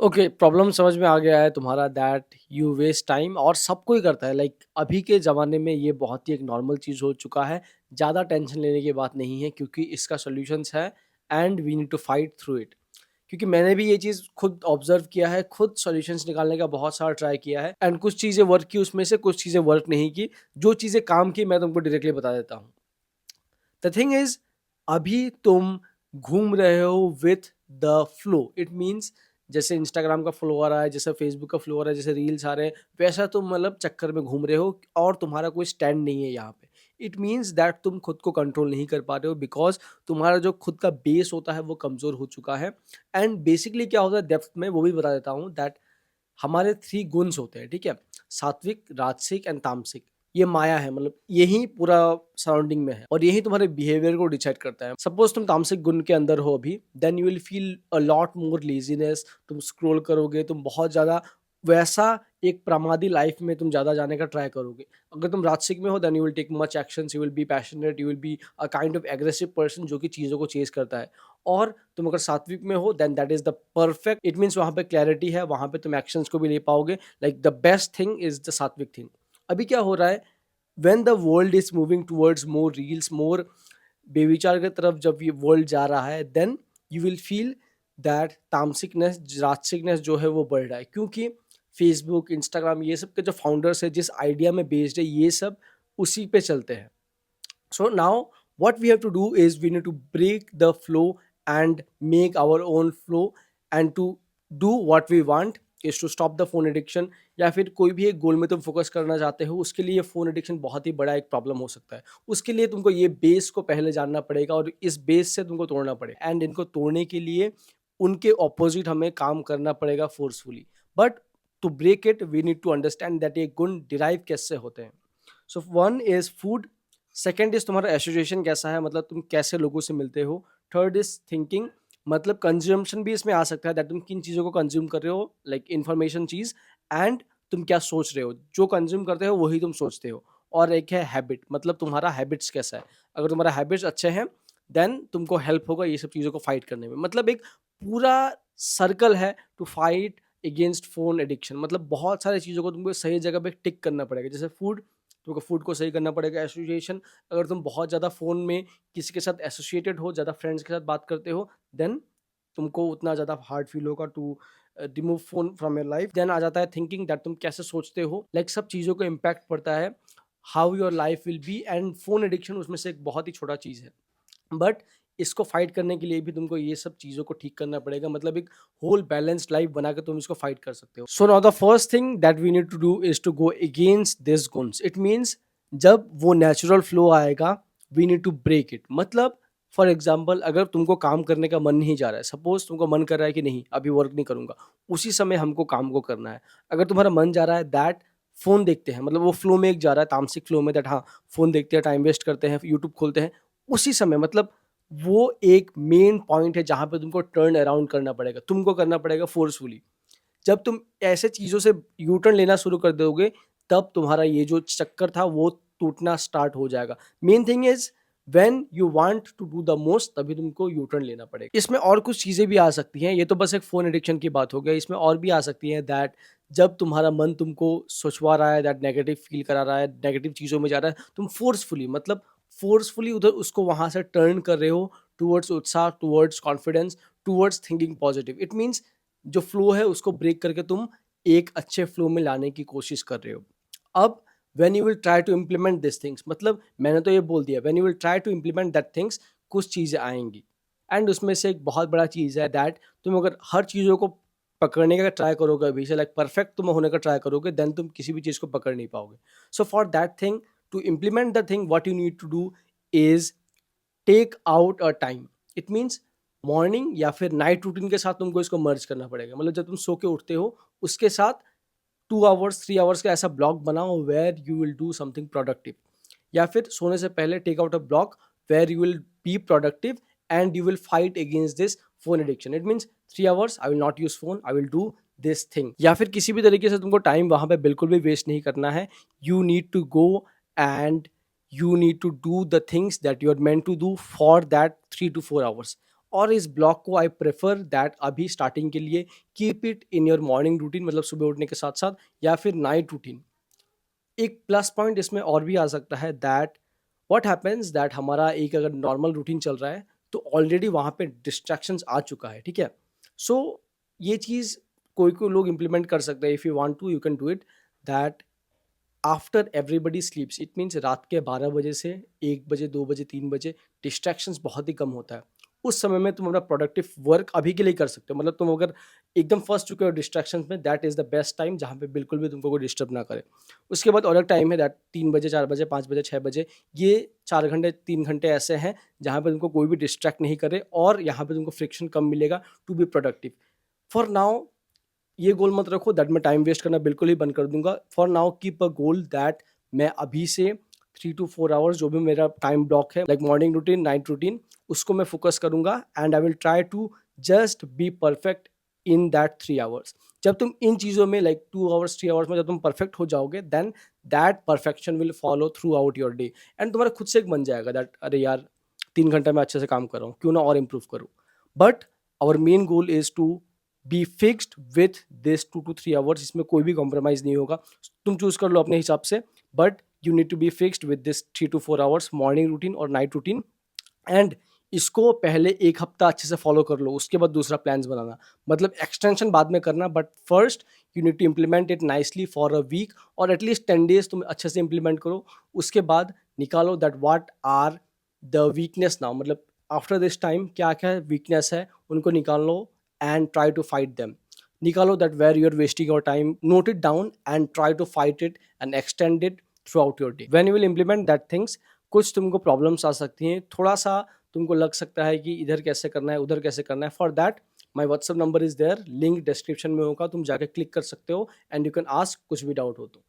Okay, problem समझ में आ गया है तुम्हारा दैट यू वेस्ट टाइम और सब कोई करता है। अभी के ज़माने में ये बहुत ही एक नॉर्मल चीज़ हो चुका है। ज़्यादा टेंशन लेने की बात नहीं है क्योंकि इसका सॉल्यूशंस है and we need to fight through it. क्योंकि मैंने भी ये चीज़ खुद ऑब्ज़र्व किया है, खुद सॉल्यूशंस निकालने का बहुत सारा ट्राई किया है एंड कुछ चीज़ें वर्क की उसमें से, कुछ चीज़ें वर्क नहीं की। जो चीज़ें काम की मैं तुमको डायरेक्टली बता देता हूँ। द थिंग इज, अभी तुम घूम रहे हो with the flow. It means जैसे इंस्टाग्राम का फ्लो आ रहा है, जैसे फेसबुक का फ्लो आ रहा है, जैसे रील्स आ रहे हैं, वैसा तुम चक्कर में घूम रहे हो और तुम्हारा कोई स्टैंड नहीं है यहाँ पे। इट मीन्स दैट तुम खुद को कंट्रोल नहीं कर पा रहे हो बिकॉज तुम्हारा जो खुद का बेस होता है वो कमज़ोर हो चुका है। एंड बेसिकली क्या होता है डेप्थ में वो भी बता देता हूँ दैट हमारे 3 गुन्स होते हैं, ठीक है? सात्विक, राजसिक एंड तामसिक। ये माया है, यही पूरा सराउंडिंग में है और यही तुम्हारे बिहेवियर को डिसाइड करता है। सपोज़ तुम तामसिक गुण के अंदर हो अभी, then you will feel a lot more laziness. तुम स्क्रॉल करोगे, तुम बहुत ज़्यादा वैसा एक प्रमादी लाइफ़ में तुम ज़्यादा जाने का ट्राई करोगे। अगर तुम राजसिक में हो then you will take much actions, you will be passionate, you will be a kind of aggressive person जो कि चीज़ों को चेज़ करता है। और तुम अगर सात्विक में हो then that is the perfect. It means वहां पे क्लैरिटी है, वहां पे तुम एक्शंस को भी ले पाओगे। The best thing is the sattvic thing. अभी क्या हो रहा है, when the world is moving towards more reels, more बेविचार की तरफ जब ये वर्ल्ड जा रहा है, then you will feel that तामसिकनेस, राजसिकनेस जो है वो बढ़ रहा है। क्योंकि फेसबुक, इंस्टाग्राम, ये सब के जो फाउंडर्स है, जिस आइडिया में बेस्ड है, ये सब उसी पे चलते हैं। So now what we have to do is we need to break the flow and make our own flow, and to do what we want is to stop the phone addiction। या फिर कोई भी एक गोल में तुम focus करना चाहते हो, उसके लिए फोन एडिक्शन बहुत ही बड़ा एक प्रॉब्लम हो सकता है। उसके लिए तुमको ये बेस को पहले जानना पड़ेगा और इस बेस से तुमको तोड़ना पड़ेगा एंड इनको तोड़ने के लिए उनके ऑपोजिट हमें काम करना पड़ेगा forcefully. But to break it we need to understand that ये गुण डिराइव कैसे होते हैं। So one is food, second is तुम्हारा एसोसिएशन कैसा है, तुम कैसे लोगों से मिलते हो। थर्ड इज थिंकिंग, कंज्यूमशन भी इसमें आ सकता है दैट तुम किन चीज़ों को कंज्यूम कर रहे हो, इन्फॉर्मेशन चीज़। एंड तुम क्या सोच रहे हो, जो कंज्यूम करते हो वही तुम सोचते हो। और एक है हैबिट, तुम्हारा हैबिट्स कैसा है। अगर तुम्हारा हैबिट्स अच्छे हैं देन तुमको हेल्प होगा ये सब चीज़ों को फाइट करने में। एक पूरा सर्कल है to fight against phone addiction. बहुत सारी चीज़ों को तुमको सही जगह पे टिक करना पड़ेगा। जैसे फूड, तुमको फूड को सही करना पड़ेगा। एसोसिएशन, अगर तुम बहुत ज़्यादा फ़ोन में किसी के साथ एसोसिएटेड हो, ज़्यादा फ्रेंड्स के साथ बात करते हो, देन तुमको उतना ज़्यादा हार्ड फील होगा to remove phone from your life. Then आ जाता है थिंकिंग, दैट तुम कैसे सोचते हो, सब चीज़ों को इम्पैक्ट पड़ता है how your life will be. And phone addiction उसमें से एक बहुत ही छोटा चीज़ है। बट इसको फाइट करने के लिए भी तुमको ये सब चीज़ों को ठीक करना पड़ेगा। एक होल बैलेंस्ड लाइफ बना के तुम इसको फाइट कर सकते हो। So now the first thing that we need to do is to go against this gunas. It means जब वो नेचुरल फ्लो आएगा we need to break it. For example, अगर तुमको काम करने का मन नहीं जा रहा है, सपोज तुमको मन कर रहा है कि नहीं अभी वर्क नहीं करूंगा, उसी समय हमको काम को करना है। अगर तुम्हारा मन जा रहा है दैट फोन देखते हैं, वो फ्लो में एक जा रहा है, तामसिक फ्लो में, दैट हाँ फोन देखते हैं, टाइम वेस्ट करते हैं, यूट्यूब खोलते हैं, उसी समय वो एक मेन पॉइंट है जहाँ पे तुमको टर्न अराउंड करना पड़ेगा, तुमको करना पड़ेगा फोर्सफुली। जब तुम ऐसे चीज़ों से यू टर्न लेना शुरू कर दोगे, तब तुम्हारा ये जो चक्कर था वो टूटना स्टार्ट हो जाएगा। Main thing is when you want to do the most, तभी तुमको यू टर्न लेना पड़ेगा। इसमें और कुछ चीज़ें भी आ सकती हैं, ये तो बस एक फ़ोन एडिक्शन की बात हो गई। इसमें और भी आ सकती हैं दैट जब तुम्हारा मन तुमको सोचवा रहा है, दैट नेगेटिव फ़ील करा रहा है, नेगेटिव चीज़ों में जा रहा है, तुम फ़ोर्सफुली उधर उसको वहाँ से टर्न कर रहे हो टुवर्ड्स उत्साह, towards confidence, towards thinking positive. It means जो फ्लो है उसको ब्रेक करके तुम एक अच्छे फ्लो में लाने की कोशिश कर रहे हो। अब when you will try to implement this things, मैंने तो ये बोल दिया, when you will try to implement that things, कुछ चीज़ें आएंगी। एंड उसमें से एक बहुत बड़ा चीज़ है दैट तुम अगर हर चीज़ों को पकड़ने का ट्राई करोगे, अभी से परफेक्ट तुम होने का ट्राई करोगे, देन तुम किसी भी चीज़ को पकड़ नहीं पाओगे। So for that thing, to implement the thing, what you need to do is take out a time. It means morning या फिर नाइट रूटीन के साथ तुमको इसको मर्ज करना पड़ेगा। जब तुम सो के उठते हो उसके साथ 2 आवर्स 3 आवर्स का ऐसा ब्लॉक बनाओ where you will do something productive. या फिर सोने से पहले take out a block where you will be productive and you will fight against this phone addiction. It means 3 hours I will not use phone, I will do this thing. या फिर किसी भी तरीके से तुमको टाइम वहां पे बिल्कुल भी वेस्ट नहीं करना है। You need to go and you need to do the things that you are meant to do for that 3 to 4 hours। और इस ब्लॉक को आई प्रेफर दैट अभी स्टार्टिंग के लिए keep it in your morning routine, मतलब सुबह उठने के साथ साथ, या फिर नाइट रूटीन। एक प्लस पॉइंट इसमें और भी आ सकता है दैट व्हाट हैपेंस दैट हमारा एक अगर नॉर्मल रूटीन चल रहा है तो ऑलरेडी वहाँ पे डिस्ट्रैक्शंस आ चुका है, ठीक है। सो ये चीज़ कोई कोई लोग इम्प्लीमेंट कर सकते हैं, if you want to you can do it, that after everybody sleeps, it means रात के 12 बजे से 1 बजे 2 बजे 3 बजे डिस्ट्रैक्शंस बहुत ही कम होता है। उस समय में तुम अपना प्रोडक्टिव वर्क अभी के लिए कर सकते हो, मतलब तुम अगर एकदम फंस चुके हो डिस्ट्रैक्शंस में, that is the best time जहाँ पे बिल्कुल भी तुमको कोई डिस्टर्ब ना करे। उसके बाद और एक टाइम है दैट 3 बजे 4 बजे 5 बजे 6 बजे, ये 4 घंटे 3 घंटे ऐसे हैं जहाँ पे तुमको कोई भी डिस्ट्रैक्ट नहीं करे और यहाँ पे तुमको फ्रिक्शन कम मिलेगा to be productive. For now ये गोल मत रखो दैट मैं टाइम वेस्ट करना बिल्कुल ही बंद कर दूंगा। For now keep a goal that मैं अभी से 3 to 4 आवर्स जो भी मेरा टाइम ब्लॉक है, like morning routine night routine, उसको मैं फोकस करूंगा and I will try to just be perfect in that 3 hours. जब तुम इन चीज़ों में लाइक 2 आवर्स 3 आवर्स में जब तुम परफेक्ट हो जाओगे, then that perfection will follow throughout your day and तुम्हारा खुद से एक बन जाएगा दैट अरे यार 3 घंटा मैं अच्छे से काम कर रहा हूँ, क्यों ना और इम्प्रूव करूँ। But our main goal is to be fixed with this 2 to 3 hours, इसमें कोई भी कॉम्प्रोमाइज़ नहीं होगा। तुम चूज कर लो अपने हिसाब से, but you need to be fixed with this 3 to 4 hours morning routine और नाइट रूटीन। एंड इसको पहले एक हफ्ता अच्छे से फॉलो कर लो, उसके बाद दूसरा प्लान्स बनाना, मतलब एक्सटेंशन बाद में करना, but first you need to implement it nicely for a week और एटलीस्ट 10 डेज तुम अच्छे से इम्प्लीमेंट करो। उसके बाद निकालो that what are the weakness now, मतलब आफ्टर दिस टाइम क्या क्या वीकनेस है उनको निकाल लो and try to fight them. निकालो that where you're wasting your time, note it down and try to fight it and extend it throughout your day. When you will implement that things, कुछ तुमको problems आ सकती हैं, थोड़ा सा तुमको लग सकता है कि इधर कैसे करना है उधर कैसे करना है। For that my WhatsApp number is there, link description में होगा, तुम जाके क्लिक कर सकते हो एंड यू कैन आस्क कुछ भी डाउट हो तो।